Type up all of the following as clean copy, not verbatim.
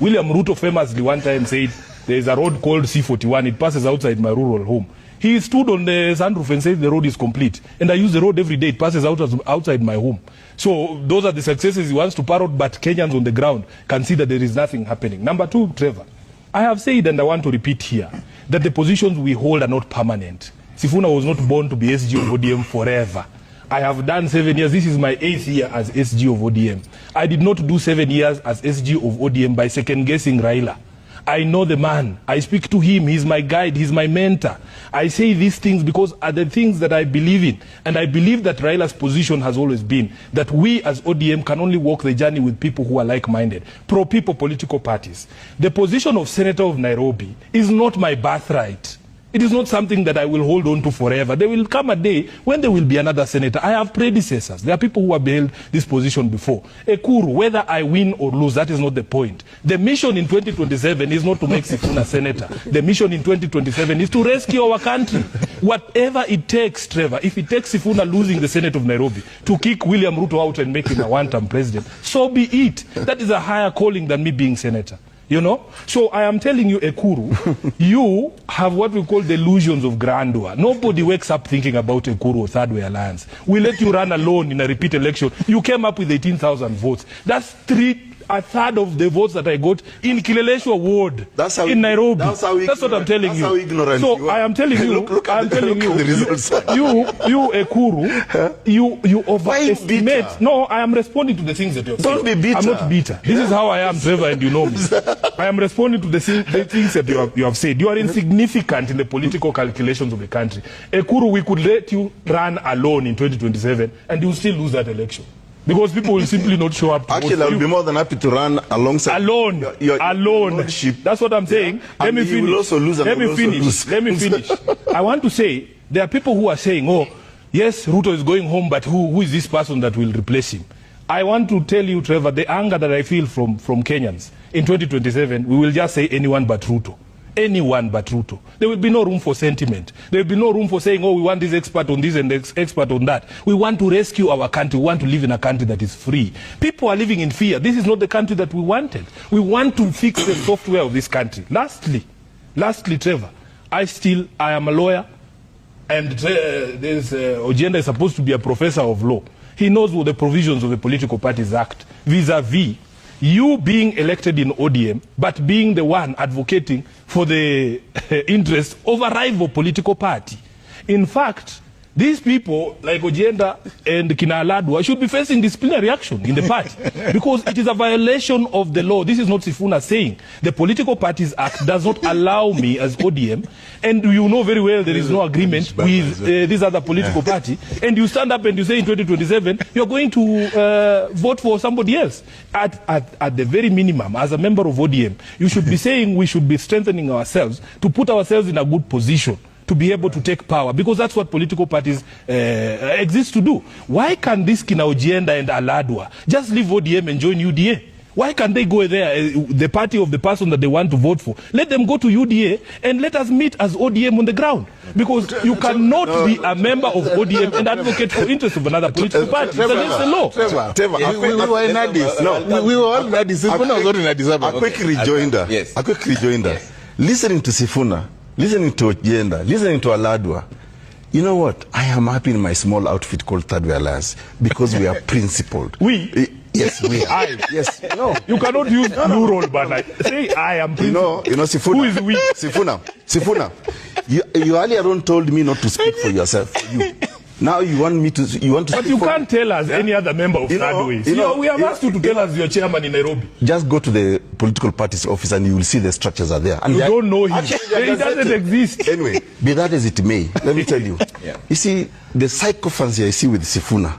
William Ruto famously one time said, there is a road called C41, it passes outside my rural home. He stood on the sunroof and said the road is complete. And I use the road every day, it passes outside my home. So those are the successes he wants to parrot, but Kenyans on the ground can see that there is nothing happening. Number two, Trevor, I have said, and I want to repeat here, that the positions we hold are not permanent. Sifuna was not born to be SG of ODM forever. I have done 7 years. This is my 8th year as SG of ODM. I did not do 7 years as SG of ODM by second-guessing Raila. I know the man. I speak to him. He's my guide. He's my mentor. I say these things because are the things that I believe in. And I believe that Raila's position has always been that we as ODM can only walk the journey with people who are like-minded, pro-people political parties. The position of Senator of Nairobi is not my birthright. It is not something that I will hold on to forever. There will come a day when there will be another senator. I have predecessors. There are people who have held this position before. Ekuru, whether I win or lose, that is not the point. The mission in 2027 is not to make Sifuna senator. The mission in 2027 is to rescue our country. Whatever it takes, Trevor, if it takes Sifuna losing the Senate of Nairobi to kick William Ruto out and make him a one-term president, so be it. That is a higher calling than me being senator. You know, so I am telling you, Ekuru, you have what we call delusions of grandeur. Nobody wakes up thinking about Ekuru or Third Way Alliance. We let you run alone in a repeat election. You came up with 18,000 votes. That's a third of the votes that I got in Kileleshwa ward in Nairobi. That's what I'm telling you. So I am telling you, I'm telling you, you Ekuru, you overestimate. No, I am responding to the things that you're saying. Don't be bitter. I'm not bitter. This is how I am, Trevor, and you know me. I am responding to the things that you have said. You are insignificant in the political calculations of the country. Ekuru, we could let you run alone in 2027 and you will still lose that election. Because people will simply not show up. Actually, I will be more than happy to run alongside. Alone. Alone. That's what I'm saying. Yeah. Let me finish. Will also lose Let me finish. Let me finish. I want to say, there are people who are saying, oh, yes, Ruto is going home, but who is this person that will replace him? I want to tell you, Trevor, the anger that I feel from Kenyans, in 2027, we will just say anyone but Ruto. Anyone but Ruto. There will be no room for sentiment. There will be no room for saying, oh, we want this expert on this and this expert on that. We want to rescue our country. We want to live in a country that is free. People are living in fear. This is not the country that we wanted. We want to fix the software of this country. Lastly, Trevor, I am a lawyer, and Ojienda is supposed to be a professor of law. He knows what the provisions of the Political Parties Act vis-a-vis you being elected in ODM, but being the one advocating for the interests of a rival political party. In fact, these people, like Ojienda and Kinaladwa, should be facing disciplinary action in the party because it is a violation of the law. This is not Sifuna saying. The Political Parties Act does not allow me as ODM, and you know very well there is no agreement with this other political party, and you stand up and you say in 2027 you're going to vote for somebody else. At the very minimum, as a member of ODM, you should be saying we should be strengthening ourselves to put ourselves in a good position to be able to take power, because that's what political parties exist to do. Why can this Ojienda and Aladwa just leave ODM and join UDA? Why can't they go there, the party of the person that they want to vote for? Let them go to UDA and let us meet as ODM on the ground. Because you cannot be a member of ODM and advocate for interests of another political party. That's the law. We were in Addis. No, we were all in Addis. Sifuna was not in Addis. A quick rejoinder. Yes. A quick rejoinder. Yes. Listening to Sifuna, listening to Ojienda, listening to Aladwa, you know what? I am happy in my small outfit called Third Way Alliance because we are principled. We? Yes, we are. Yes. No. You cannot use plural, but like, say I am principled. You know, Sifuna. Who is we? Sifuna. You earlier on told me not to speak for yourself. Now you want me to, But you can't tell us any other member of Third Way. We have asked you to tell us your chairman in Nairobi. Just go to the political party's office and you will see the structures are there. And you don't know him. He doesn't exist. Anyway, be that as it may, let me tell you. You see, the psychophancy I see with Sifuna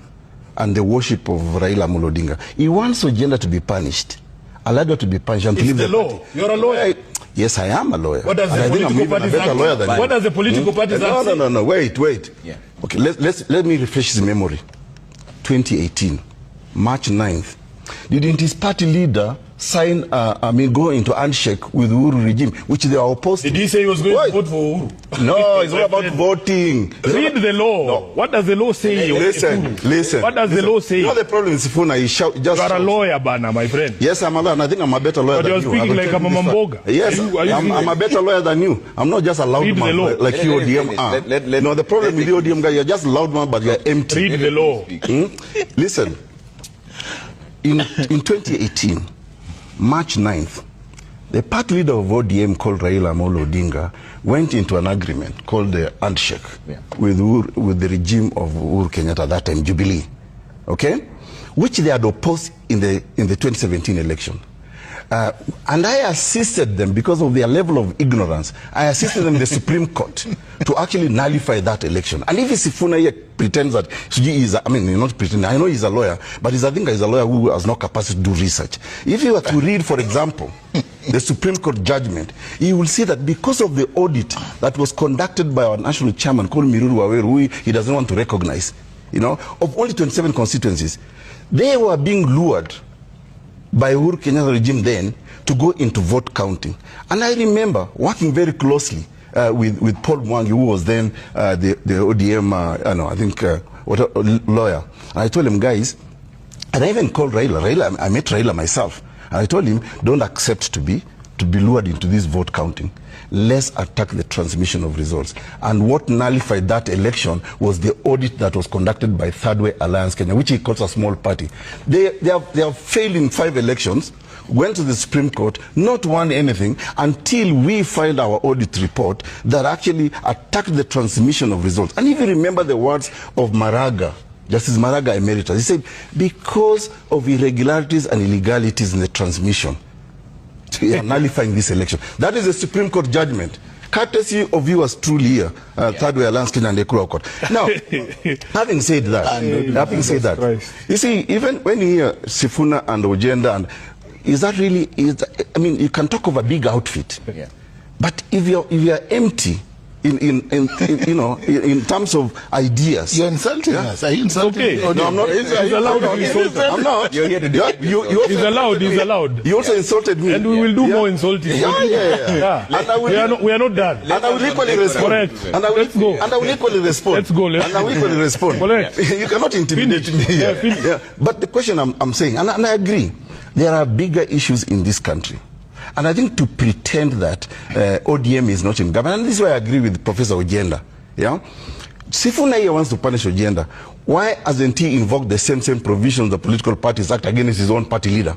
and the worship of Raila Odinga, he wants Ojienda to be punished, Aladwa to be punished, and to leave the law. party. You're a lawyer. Yes, I am a lawyer. What does the political party say? What does the political party say? No. Wait. Yeah. Okay, let me refresh his memory. 2018, March 9th. Didn't his party leader sign, go into handshake with Uhuru regime, which they are opposed to. Did he say he was going to vote for Uhuru? No, it's not about voting. Read the law. No. What does the law say? Listen. What does the law say? You know the problem in Sifuna, you are a lawyer, Bana, my friend. Yes, I'm a lawyer, and I think I'm a better lawyer than you. But you're speaking like a Mamamboga. Yes, I'm a better lawyer than you. I'm not just a loud man like you ODM are. No, the problem with the ODM guy, you're just a loud man, but you're empty. Read the law. Listen, in 2018, March 9th, the party leader of ODM called Raila Amolo Odinga went into an agreement called the handshake with the regime of Uhuru Kenyatta, that time Jubilee, okay, which they had opposed in the 2017 election. And I assisted them because of their level of ignorance. I assisted them in the Supreme Court to actually nullify that election. And if Sifuna here pretends that he is, not pretending, I know he's a lawyer, but I think he's a lawyer who has no capacity to do research. If you were to read, for example, the Supreme Court judgment, you will see that because of the audit that was conducted by our national chairman called Miruru Waweru, who he doesn't want to recognize, of only 27 constituencies, they were being lured by Uhuru Kenyatta regime then to go into vote counting. And I remember working very closely with Paul Mwangi, who was then the ODM, lawyer. And I told him, guys, and I even called Raila. I met Raila myself. And I told him, don't accept to be lured into this vote counting. Let's attack the transmission of results. And what nullified that election was the audit that was conducted by Third Way Alliance Kenya, which he calls a small party. They have failed in 5 elections, went to the Supreme Court, not won anything, until we filed our audit report that actually attacked the transmission of results. And if you remember the words of Maraga, Justice Maraga Emeritus, he said, because of irregularities and illegalities in the transmission, we are nullifying this election. That is a Supreme Court judgment, courtesy of you as truly here, Third Way Alliance Kenya and the Ekuru Court. Now, having said that, you see, even when you hear Sifuna and Ojenda, and is that really? You can talk of a big outfit, but if you're empty in terms of ideas, you're insulting us. Are you insulting? Okay. No, I'm not. He's allowed to insult. I'm not. You're here to do it. He's allowed. He's allowed. You also insulted me, and we will do more insulting. Yeah. And we are not done. And I will equally respond. Correct. And I will equally respond. Let's go. And I will equally respond. Correct. You cannot intimidate me. Yeah. But the question I'm saying, and I agree, there are bigger issues in this country. And I think to pretend that ODM is not in government, and this is why I agree with Professor Ojenda. Sifuna here wants to punish Ojenda. Why hasn't he invoked the same provisions of the Political Parties Act against his own party leader?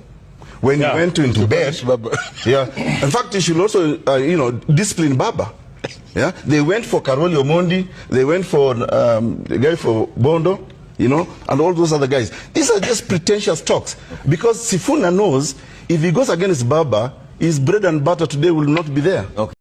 When he went into bed, in fact, he should also, discipline Baba. They went for Karoli Omondi, they went for the guy for Bondo, and all those other guys. These are just pretentious talks. Because Sifuna knows if he goes against Baba, his bread and butter today will not be there.